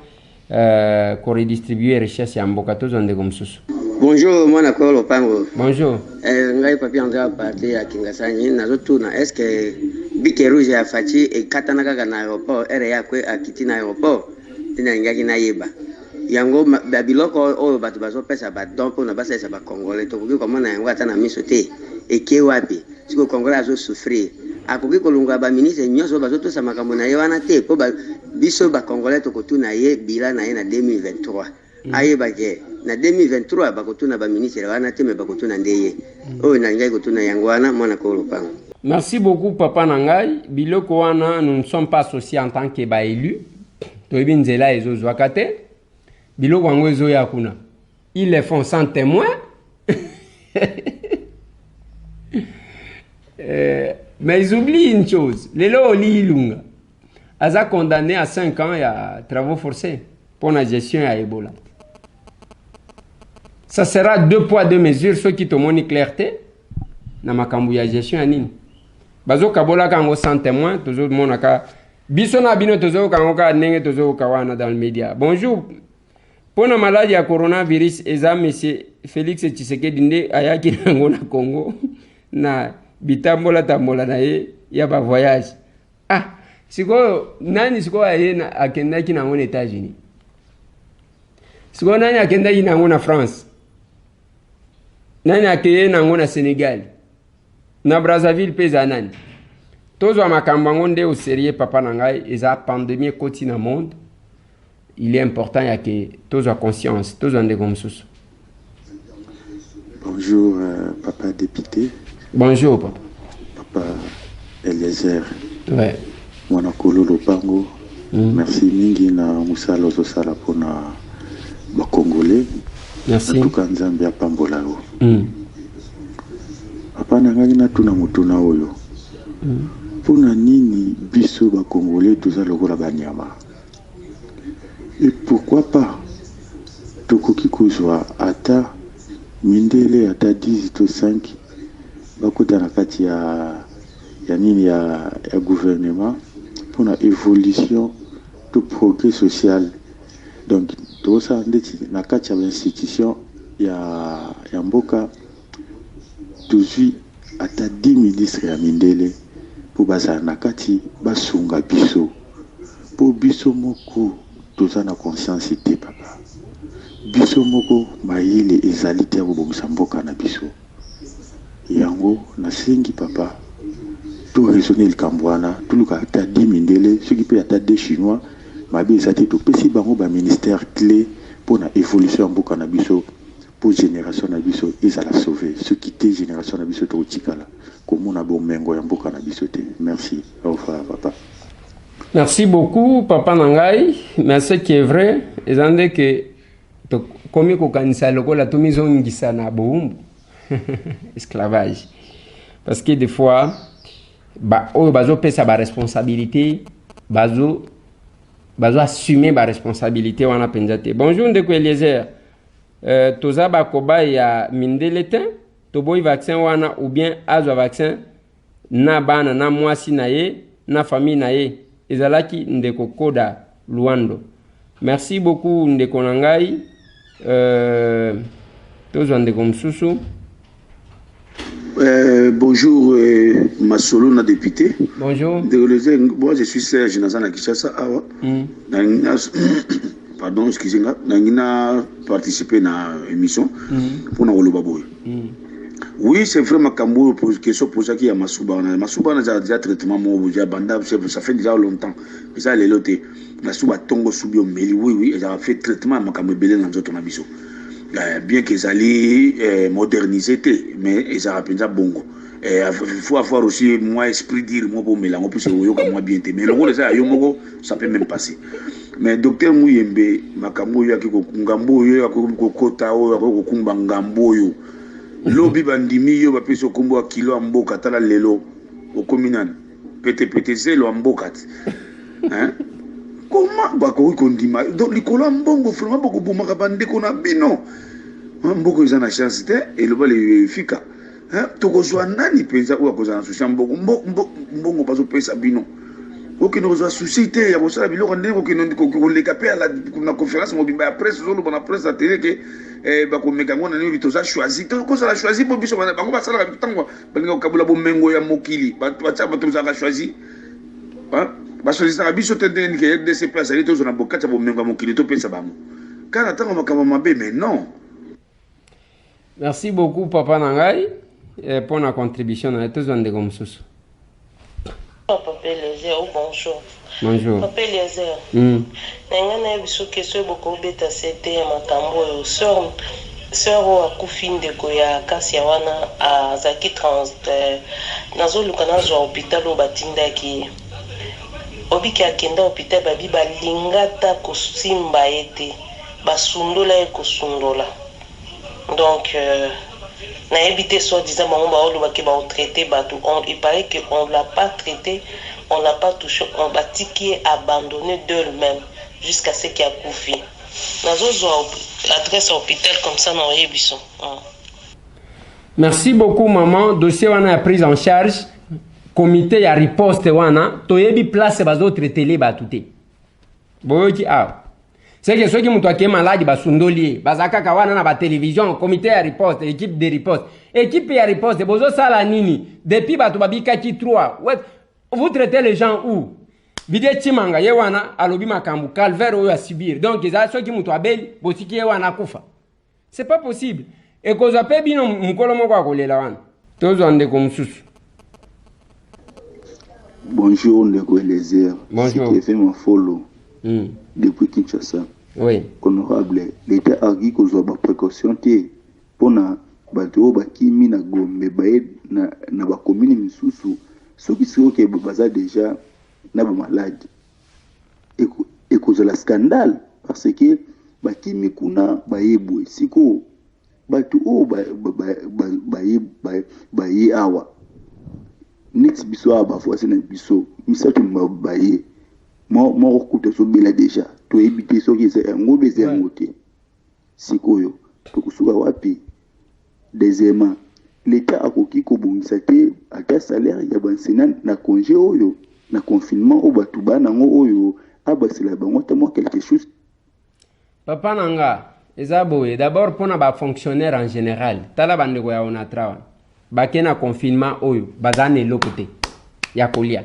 qu'on redistribuer richesse ya mboka tozonde komsusu. Bonjour mwana kolo pango. Bonjour. Ngai papi andra parti ya Kingasani nazotuna est-ce que bike rouge ya fachi e katana kaka na aéroport ere ya kwe akiti na aéroport tina ngaki na yeba. Yango babiloko oyo bato bazopesa ba donc na basa esa ba congolais to kuki komona yango ata na miso te eke wapi siko congolais azo souffrir akoki kolunga ba ministre nyoso bazotosa makambo na ye wana te po biso ba congolais to kotuna ye bila na ye na 2023 aye bake na 2023 bakotuna ba ministre wana te me bakotuna ndeye oyo na ngai kotuna yango wana mwana ko lopango. Merci beaucoup papa nangai biloko wana nous ne sommes pas associés en tant que ba élu to ebinzela ezo zwakate biloko wango ezo ya kuna ils les font sans témoin. Mais ils oublient une chose. Lelo Oli Ilunga a condamné à 5 ans à travaux forcés pour la gestion à Ebola. Ça sera 2 poids 2 mesures, ceux qui t'ont montré clarté dans ma cambouille gestion à Nini. Bazo Kabola Kango sans témoin, toujours monaka. Bisona Bino Tozo Kangoka Nenge Tozo Kawana dans le média. Bonjour. Pour la maladie à coronavirus, monsieur Félix Tshisekedi Dinde Ayaki Nango na Congo. Na bitambola tambola na ye ya ba voyage siko nani siko ayena akenda kina ngona États-Unis siko nani akenda ina ngona France nani akeye nango na Sénégal na Brazzaville peza nani tozo makambo ngonde au sérieux papa nangai eza pandémie koti na monde. Il est important ya que tozo conscience tozo ndeko msusu. Bonjour papa député. Bonjour papa. Papa Eliezer. Ouais. Mwana kolo lopango. Merci mingi na musala ozosala pona ba Congolais. Merci. Tuka nzambe apambola yo. Papa nangai na tuna mutuna oyo. Pona nini biso ba Congolais toza lokola banyama. Et pourquoi pas tokoki kozwa ata mindele ata 10 to 5 bakota na kati ya nini ya gouvernement pour la évolution du progrès social. Donc tout ça ndeti na kati ya institution ya mboka tozwi ata 10 ministres ya mindele pour bazala na kati basunga biso pour biso moko toza na conscience te papa biso moko mayele ezali te kobongisa mboka na biso yango nasengi papa to raisonner likambo wana toluka ata 10 mindele soki mpe ata 2 chinois mabe eza te topesi bango baministère clé mpona évolution ya mboka na biso pour génération na biso ezala sauve soki te génération na biso tokotikala komona bomengo ya mboka na biso te. Merci. Au revoir papa. Merci beaucoup papa nangai. Mais ce qui est vrai ezande que komi kokanisa lokola tomizongisa na boumbu esclavage parce que des fois oyo bazopesa responsabilité bazo assumer responsabilité wana penza te. Bonjour ndeko Eliezer. Toza bakoba ya mindele te toboyi vaccin wana ou bien azwa vaccin na bana na mwasi na ye na famille na ye ezalaki ndeko koda Luando. Merci beaucoup ndeko nangai. Tozwa ndeko msusu. Bonjour Masolo na député. Bonjour. Moi je suis Serge Nazana Kishasa awa. Pardon, excusez-moi, n'a participé à l'émission pour nous le oui, c'est vraiment Kambo pour question pour ça qui a Masouba. Masouba a déjà traitement ça fait déjà longtemps. Mais ça les lotés. Masouba Tongo Subio Meli oui, ils ont fait traitement à Makambo Belé dans notre nabiso. Bien qu'ils allaient moderniser, mais ils ont appelé ça bongo. Il faut avoir aussi moi esprit dire moi pour mélanger plus que moi bien. Mais le rôle ça ça peut même passer. Mais docteur Mouyembe makambo yo akiko ngambo yo akiko kota o akiko kumba ngambo yo lobi bandimi yo ba peso kombo kilo amboka tala lelo o kominane pete zelo amboka hein comment ba ko kondima donc likolo mbongo vraiment boko bumaka bande ko na bino mboko za na chance te et le bale fika hein to ko zwa nani penza o ko za na souci mbongo bazo pesa bino. Ok, nous avons suscité, il y a aussi la vidéo qu'on les capé à la conférence, on a presse, on a presse à télé que on a choisi. Qu'on a choisi pour biso, on va ça la temps, parce que Kabula Bomengo ya Mokili, on a choisi. Parce que ça a biso tendé que de ces places, ils ont un bocat à Bomengo Mokili, to pensa bamo. Quand attend on va kamamabe, mais non. Merci beaucoup Papa Nangai pour la contribution à tous les gomsos. Papa Eliezer, bonjour. Bonjour. Papa Eliezer. Nangana biso keso boko beta sete ya makambo yo sœur wa kufinde ko ya kasi ya wana azaki nazo luka nazo hôpital o batindaki. Obiki akenda hôpital babi balingata kosimba ete basundola e kosundola. Donc n'a évité soi-disant traité il paraît qu'on ne l'a pas traité, on ne l'a pas touché, on l'a qui est abandonné d'eux-mêmes jusqu'à ce qu'il y a Koufi. Nous avons l'adresse à l'hôpital comme ça, nous avons. Merci beaucoup maman, dossier wana prise en charge, comité ya riposte wana, toyebi place bazo traiter les batouté. Boyoki ah. C'est que ceux qui m'ont été malades, basundoli, bazaka kawana na ba télévision, comité à riposte, équipe de riposte. Équipe à riposte, bozo sala nini. Depuis batu babika ki 3. Vous traitez les gens où? Bidé Chimanga, yewana, alobi makambu, calvaire ou à subir. Donc, ceux qui m'ont abel, bosiki yewana kufa. C'est pas possible. Et qu'on appelle bien Mukolomo Kwakolelawan. Tous en décomsus. Bonjour, Ndeko Eliezer. Bonjour. C'est fait mon follow depuis Kinshasa. Oui. Honorable, l'État a dit qu'on a des précautions pour na bato bakimi na Gombe bae na ba commune misusu ceux qui sont que baza déjà na ba malade et cause la scandale parce que bakimi kuna baebwe siko bato o bae awa nix biso aba fois na biso misato bae mo kuta so bela déjà to éviter so qui c'est ngobe ze ngote sikoyo to kusuka wapi. Deuxièmement, l'État a koki kobongisa te ata salaire ya bansena na congé oyo na confinement o batuba nango oyo abasela bango tamo quelque chose. Papa nanga ezaboye d'abord pona ba fonctionnaire en général tala bandeko ya onatrawa bakena confinement oyo bazane lokote ya kolia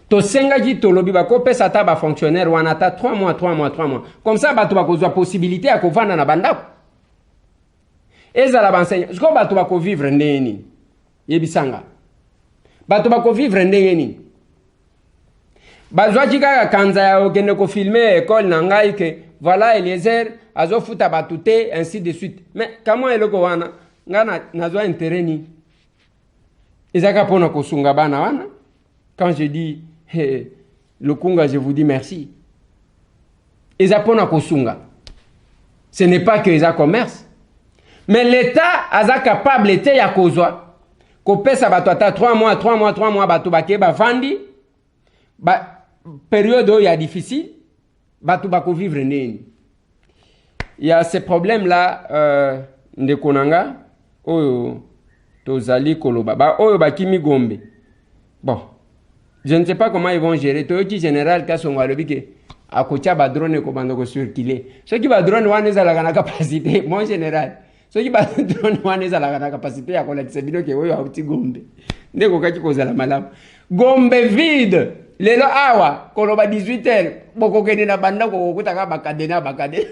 to senga ji tolobi bakopesa ta ba fonctionnaire wana ta 3 mois comme ça bato bakozwa possibilité ya kovanda na bandako. Ezala benseigne, est-ce qu'on va vivre ndeni? Yebisanga. Bato bako vivre ndeni. Bazwa jika kanza ya okende ko filmer école nangai ke voilà Eliezer azo futa batute ainsi de suite. Mais comment eloko wana ngana nazwa intérêt ni? Ezaka pona ko sunga bana wana. Quand je dis le kunga je vous dis merci. Ezaka pona ko sunga. Ce n'est pas que eza commerce. Mais l'État a capable été ya kozwa ko pesa bato ata 3 mois bato bake ba vandi ba période où il y a difficile bato bako vivre neni. Il y a ces problèmes là ndekonanga oyo tozali koloba ba oyo bakimi Gombe. Bon, je ne sais pas comment ils vont gérer to qui général kasonga lobike akocha ba drone ko bando ko circuler. Ce qui ba drone wana ezala kana capacité mon général. So qui va drone wana ezala na capacité ya kolekisa bino ke oyo auti Gombe ndeko kaki kozala malamu Gombe vide lelo awa koloba 18h boko kende na banda ko kutaka bakade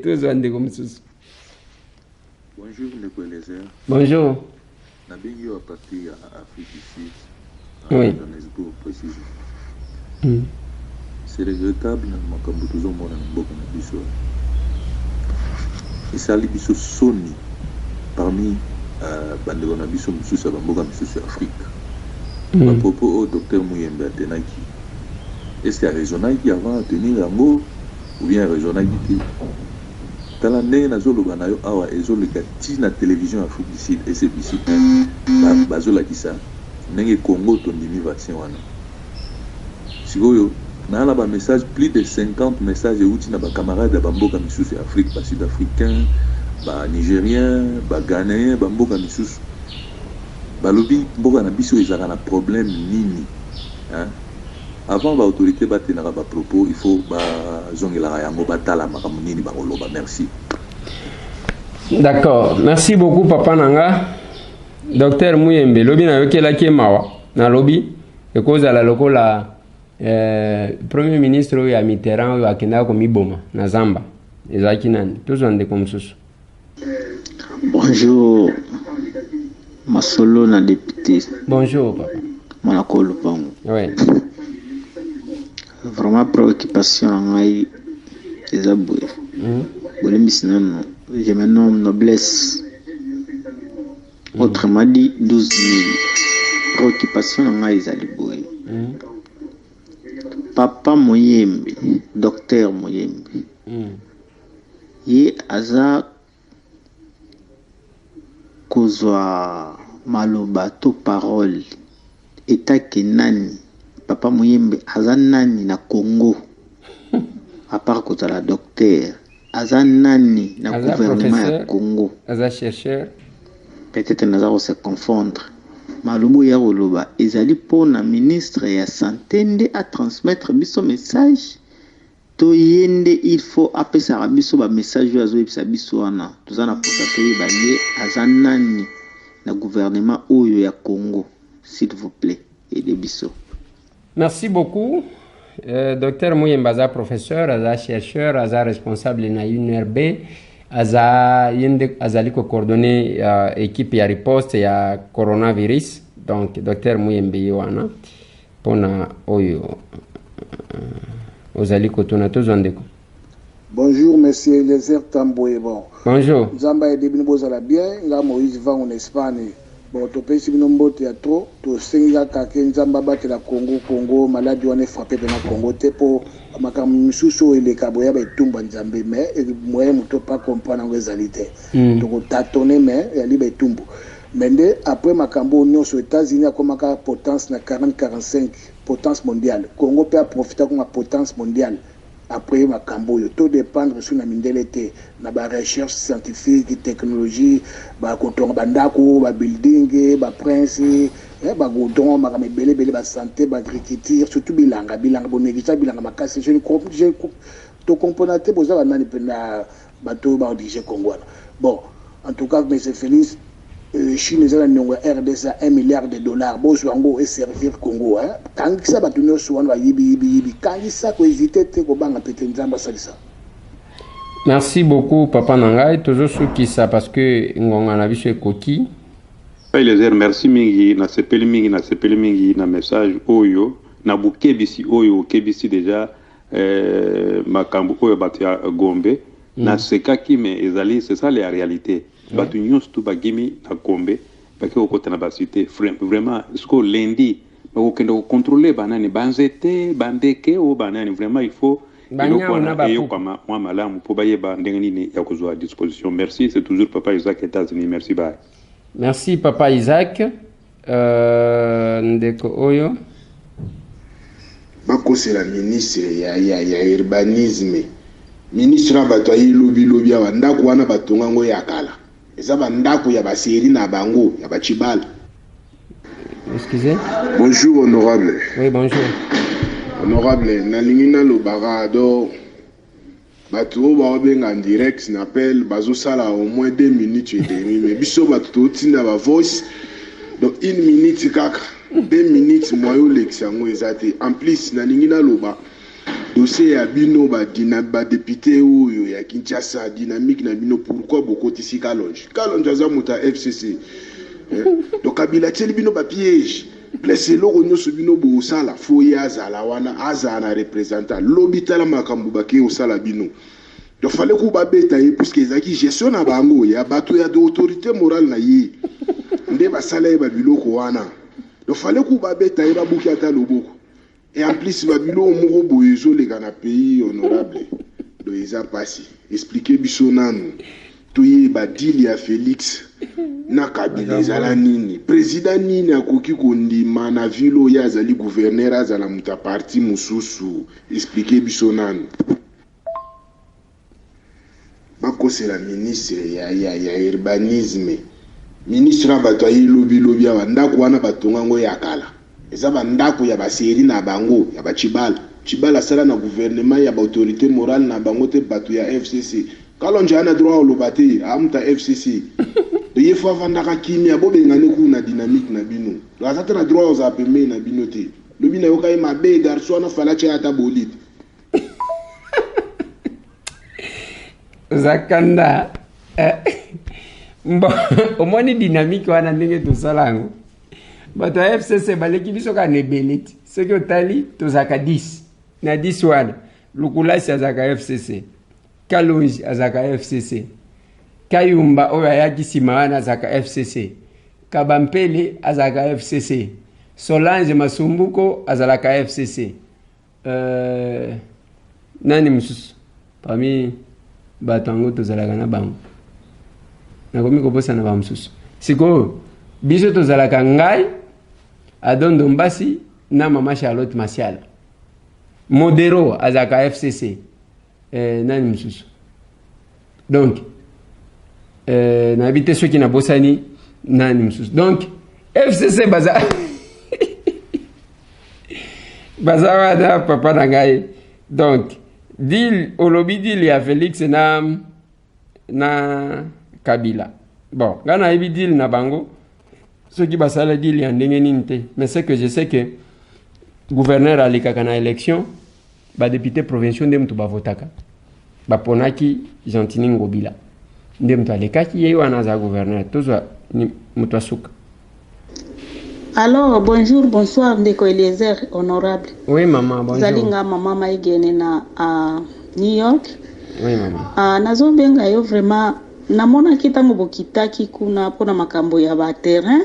tous on ndeko msusu. Bonjour Ndeko Eliezer. Bonjour. Na bingi wa parti ya Afrique du Sud. Oui. Johannesburg précisément. C'est regrettable na makambo tozomona na mboka na biso esali biso soni parmi bandeko na biso mosusu ya bamboka misusu ya Afrique. À propos au docteur Muyembe atenaki, est-ce qu'il a raisonnaki avant de tenir yango ou bien raisonnaki te tala ndenge nazoloba na yo awa ezoleka ti na télévision ya Afrique du Sud SBC bazolakisa ndenge Congo tondimi vaccin wana sikoyo na ba message plus de 50 messages euti na ba camarades ba mboka misusu ya Afrique ba sud-africain ba nigérien ba ghanéen ba mboka misusu balobi mboka na biso ezaka na problème nini hein avant ba autorité ba tenara ba propos il faut ba zongela yango batala makambo nini ba koloba. Merci. D'accord, merci beaucoup papa nanga docteur Muyembe lobi na yokela ki mawa na lobi ekoza la lokola premier ministre ya Mitterrand oyo akenda ko miboma na Zamba ezaki nani tozonde comme susu. Bonjour Masolo na député. Bonjour papa. Manakolo pango. Ouais. Vraiment préoccupation ngai ezaboué. Bolemisnano, je me nomme Noblesse. Autrement dit 12 000 préoccupation ngai ezaliboué. Papa Muyembe, docteur Muyembe. Ye aza kozwa maloba to parole etake nani papa Muyembe aza nani na Congo à part kozala docteur aza nani na gouvernement ya Congo aza chercheur peut-être naza ko se confondre malobo ya koloba ezali pona ministre ya santé nde a transmettre biso message to yende il faut apesa biso ba message azo ebisa biso wana tozana posa to yebanye aza nani na gouvernement oyo ya Congo s'il vous plaît et de biso. Merci beaucoup Docteur Mouyemba aza professeur, aza chercheur, aza responsable na UNRB, aza yende azali ko coordonner équipe ya riposte ya coronavirus. Donc Docteur Mouyemba wana pona oyo ozali ko tuna tozondeko. Bonjour monsieur Eliezer Tamboué. Bon. Bonjour. Nzamba et debino bozala bien, nga Moïse va en Espagne. Bon, to pesi bino mbote ya trop, to senga kake nzamba batela Congo maladi wana frappé pena Congo te po makambo misusu eleka boya ba etumba nzambe mais moyen muto pas comprendre ngo ezali te. To ko tâtonner mais yali ba etumbu. Mende après makambo nyonso États-Unis akomaka potence na 40-45 potence mondiale. Congo peut profiter comme potence mondiale. Après makambo yo to dépendre sur na mindele te na ba recherche scientifique technologie ba kotonga bandako ba building ba prince ba godon ba mebele bele ba santé ba agriculture surtout bilanga bonegisa bilanga makasi je to componente boza ba nani pena bato ba dirige Congo. Bon en tout cas monsieur Félix Chine ezala niongo RDC $1 milliard bozwango et servir Congo quand ça ba tunyo soan ba yibi quand ça ko hésiter te ko banga pete nzamba salisa. Merci beaucoup papa Nangai toujours souki ça parce que ngonga na biso ekoki. Eliezer merci mingi na sepeli mingi na message oyo na bukebisi oyo kebisi déjà makambo oyo batia Gombe na sekaki mais ezali c'est ça la réalité. Batu nyonso tu bagimi na Gombe baki okota na basité vraiment jusqu'au lundi bakokenda contrôler banani banzete bandeke o banani vraiment il faut moi malamu pour bayeba ndenge nini ya kozwa à disposition. Merci, c'est toujours papa Isaac États-Unis. Merci, bye. Merci papa Isaac. Ndeko oyo bako c'est la ministre ya urbanisme ministre bato ayi lobi ya ndako wana batonga ngo ya kala eza bandako ya baseri na bango ya bachibala. Excusez. Bonjour honorable. Oui, bonjour. Honorable nalingina lo barado bato ba obenga en direct n'appelle bazo sala au moins 2 minutes et demie mais biso bato tina ba voice donc 1 minute kaka 2 minutes moyo l'exango ezate en plus nalingina lo ba dossier ya bino ba député oyo ya Kinshasa dynamique na bino pourquoi beaucoup ici Kalonji aza muta FCC donc Kabila teli bino ba piège blessé loko nyoso bino bo sala foye azala wana azana représentant lobitala makambu bake o sala bino donc fallait ko ba beta ye parce que ezaki gestion na bango ya bato ya d'autorité morale na ye nde ba sala ba biloko wana donc fallait ko ba beta ye ba buki ata loboko et en plus ba bilo moko boyezo le kana pays honorable do eza passé expliquer biso nanu toye ba deal ya Félix na Kabila ezala nini président nini akoki kondima na vilo ya azali gouverneur azala muta parti mususu expliquer biso nanu bako c'est la ministre ya urbanisme ministre bato ayi lobi ya ndako wana batonga ngo ya kala eza bandako ya baseri na bango ya bachibala sala na gouvernement ya autorité morale na bango te bato ya FCC Kalonji ana droit au lobate amuta FCC de yefa vandaka kimia bobengane ku na dynamique na bino do azata na droit aux apeme na bino te lobina yoka e mabe garçon na fala cha ata bolite zakanda bon au moins dynamique wana ndenge to salango bato ya FCC baleki biso ka nebeliti soki otali tozaka 10 na 10 wana lukulasi azaka FCC Kalonji azaka FCC Kayumba oyo ayaki nsima wana azaka FCC Kabampele azaka FCC Solange Masumbuko azalaka FCC nani mususu parmi bato yango tozalaka na bango nakomi koposa na bamususu sikoyo biso tozalaka ngai Adondo Mbasi na mama Charlotte Masiala Modero azaka FCC nani mususu donc na habité ceux qui na bosani nani mususu donc FCC baza wana papa na ngai donc deal olobi deal ya Félix na Kabila bon ngana yebi deal na bango ceux qui basala deal ya ndenge nini te mais c'est que je sais que gouverneur alikaka na élection ba député provinciaux ndem to ba votaka ba ponaki Gentini Ngobila ndem to alekaki ye wana za gouverneur tozwa mutasuka. Alors bonjour, bonsoir ndeko Eliezer honorable. Oui maman, bonjour. Zalinga mama maigene na à New York. Oui maman. Nazo benga yo vraiment namona kitango bokitaki kuna pona makambo ya ba terrain.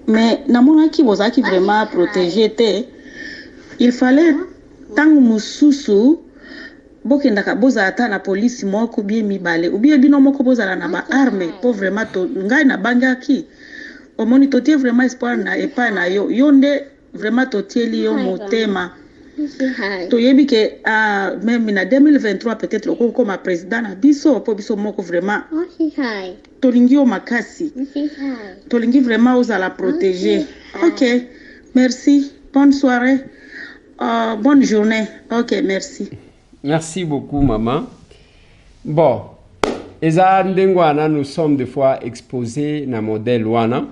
Mais namona ki bozaki vraiment protéger te. Il fallait tango mususu bokendaka boza ata na police moko bien mibale ou bien bino moko bozala na ba arme pour vraiment to ngai na bangaki au moni totie vraiment espoir na epa na yo yonde vraiment totieli yo motema to yebi ke même na 2023 peut-être loko comme président na biso po biso moko vraiment tolingi o makasi tolingi vraiment ozala protéger. OK, merci, bonne soirée, bonne journée. OK, merci. Merci beaucoup, maman. Bon, nous sommes des fois exposés na modèle wana,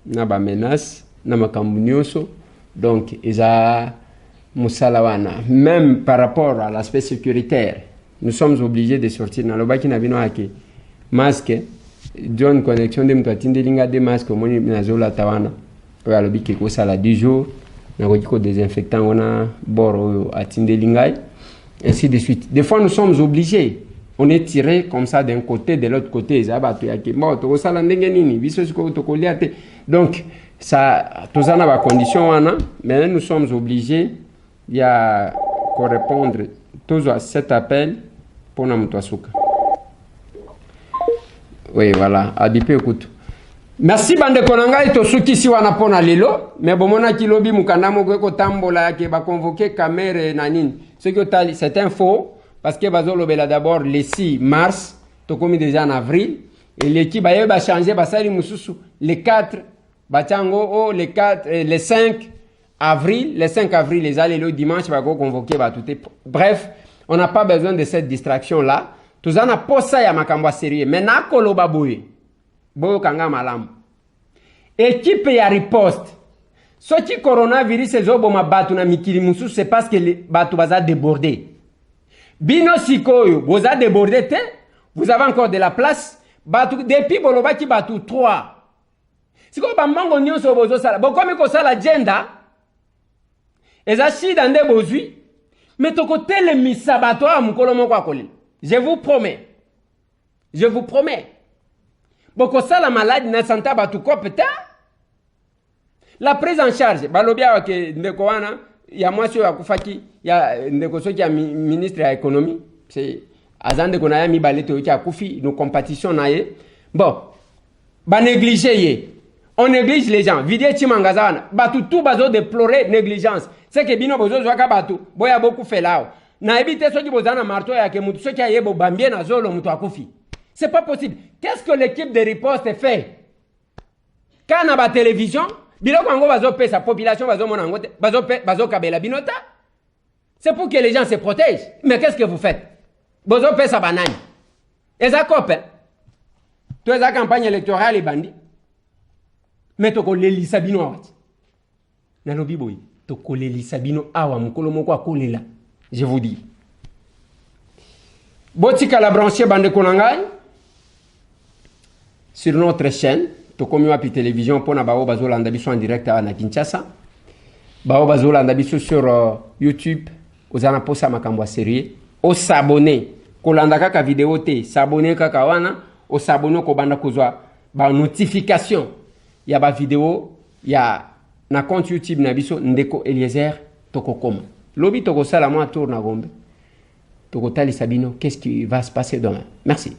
na ba menace, na makambu nyonso. Donc, même par rapport à l'aspect sécuritaire, nous sommes obligés de sortir na lobaki na bino ake masque, John connexion de mtwatinde linga de masque moni na zola tawana. Oya lobiki ko sala 10 jours, na ko désinfectant wana boro atinde lingai. Ainsi de suite. Des fois, nous sommes obligés. On est tiré comme ça d'un côté, de l'autre côté. Donc, ça, tout ça n'a pas condition, mais nous sommes obligés de répondre tous à cet appel pour nous. Oui, voilà. Adipe, écoute. Merci bande konanga ito suki si wana pona lelo mais bomona kilobi mukanda moko ko tambola ke ba convoquer caméra na nini ce que c'est un faux parce que bazolo bela d'abord le 6 mars to komi déjà en avril et l'équipe ba changer ba sali mususu le 4 batango le 5 avril les allez le dimanche ba ko convoquer ba tout. Bref, on n'a pas besoin de cette distraction là. Tout ça na posa ya makambo sérieux mais na koloba boye boyo kanga malamu équipe ya riposte soki coronavirus ezoboma batu na mikili mususu c'est parce que batu baza débordé bino sikoyo boza débordé te vous avez encore de la place batu depuis bolobaki batu 3 sikoyo bamango nyonso bozo sala bokomi ko sala agenda eza shida nde bozwi mais toko telemisa bato a mukolo moko akolela je vous promets Boko ça la maladie na santa batu ko peut-être la prise en charge balobia ke ndeko wana ya mwasi ya kufaki ya ndeko soki ya ministre ya économie c'est azande kona ya mibale to ya kufi no compétition na ye bon ba négliger ye on néglige les gens vidie chimangaza wana batu tout bazo déplorer négligence c'est que bino bozo zwaka batu boya beaucoup fait là na ebite soki bozana marto ya ke mutu soki ya yebo bambie na zolo mutu akufi. C'est pas possible. Qu'est-ce que l'équipe de riposte fait? Quand on a la télévision, sa population va kabela binota. C'est pour que les gens se protègent. Mais qu'est-ce que vous faites? Vous avez sa banane. Et ça cope. Toute la campagne électorale est bandit. Mais tu as les sabino. Nalobi boy. Tu as les sabino awa mukolo moko akolela. Je vous dis. Botika la branché bande konangai. Sur notre chaîne, Tokomi Wapi Télévision, pour na bao bazola ndabiso en direct à Kinshasa. Bao bazola ndabiso sur YouTube, ozana posa makambo sérieux. O s'abonner, kolanda kaka vidéo te, s'abonner kaka wana, o s'abonner ko banda kozwa ba notification. Ya ba vidéo, ya na compte YouTube nabiso Ndeko Eliezer Tokokoma. Lobi toko sala moi tour na gombe. Toko tali sabino, qu'est-ce qui va se passer demain? Merci.